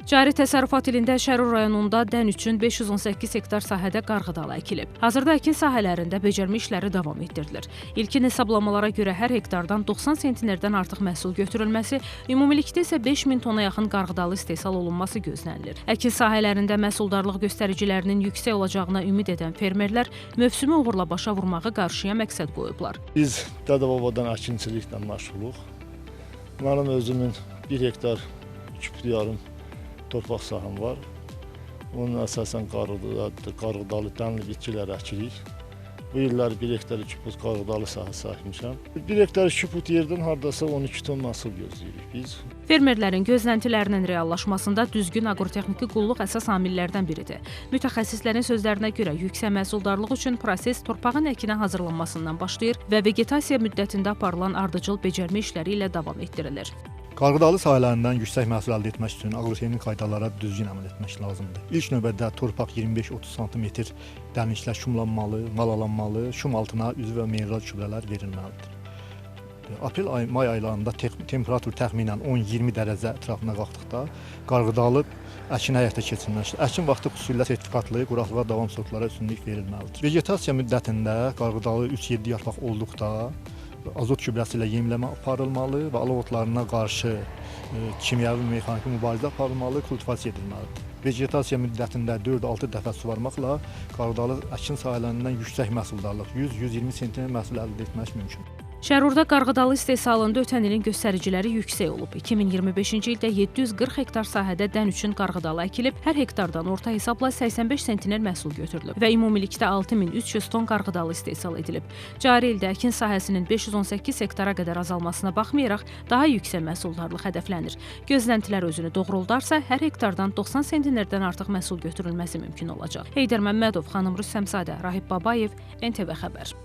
Cari təsərrüfat ilində Şərur rayonunda dən üçün 518 hektar sahədə qarğıdalı əkilib. Hazırda əkin sahələrində becərmə işləri davam etdirilir. İlkin hesablamalara görə hər hektardan 90 sentnerdən artıq məhsul götürülməsi, ümumilikdə isə 5000 tona yaxın qarğıdalı istehsal olunması gözlənilir. Əkin sahələrində məhsuldarlıq göstəricilərinin yüksək olacağına ümid edən fermerlər mövsümü uğurla başa vurmağı qarşıya məqsəd qoyublar. Biz dədə-babadan əkinçiliklə məşğuluq. Mənim özümün 1 hektar 2,5 torpaq sahəm var. Onun əsasən qarğıdalı dənli bitkilər əkirik. Bu illər 1 hektar 2,5 qarğıdalı sahə sahibmişəm. 1 hektar 2,5 yerdən hardasa 12 ton məhsul gözləyirik biz. Fermerlərin gözləntilərinin reallaşmasında düzgün aqrotexniki qulluq əsas amillərdən biridir. Mütəxəssislərin sözlərinə görə yüksək məhsuldarlıq üçün proses torpağın əkinə hazırlanmasından başlayır və vegetasiya müddətində aparılan ardıcıl becərmə işləri ilə davam etdirilir. Qarğıdalı sahələrindən yüksək məhsul əldə etmək üçün aqrotexnik qaydalara düzgün əməl etmək lazımdır. İlk növbədə torpaq 25-30 sm dərinliklə şumlanmalı, malalanmalı, şum altına üzv və mineral gübrələr verilməlidir. Aprel may aylarında temperatur təxminən 10-20 dərəcə ətrafına qalxdıqda qarğıdalı əkin həyata keçirilməlidir. Əkin vaxtı xüsusilə sertifikatlı quraqlığa davam sortlara üstünlük verilməlidir. Vegetasiya müddətində qarğıdalı 3-7 yarpaq olduqda azot gübrəsi ilə yemləmə aparılmalı və alov otlarına qarşı kimyəvi və mexaniki mübarizə aparılmalı, kultivasiya edilməlidir. Vegetasiya müddətində 4-6 dəfə suvarmaqla qarğıdalı əkin sahələrindən yüksək məhsuldarlıq 100-120 sentner məhsul əldə etmək mümkündür. Şərurda qarğıdalı istehsalında ötən ilin göstəriciləri yüksək olub. 2025-ci ildə 740 hektar sahədə dən üçün qarğıdalı əkilib, hər hektardan orta hesabla 85 sentner məhsul götürülüb və ümumilikdə 6300 ton qarğıdalı istehsal edilib. Cari ildə əkin sahəsinin 518 hektara qədər azalmasına baxmayaraq, daha yüksək məhsuldarlıq hədəflənir. Gözləntilər özünü doğruldarsa, hər hektardan 90 sentnerdən artıq məhsul götürülməsi mümkün olacaq. Heydər Məmmədov, Xanım Rüstəmzadə, Rahib Babayev, NTV Xəbər.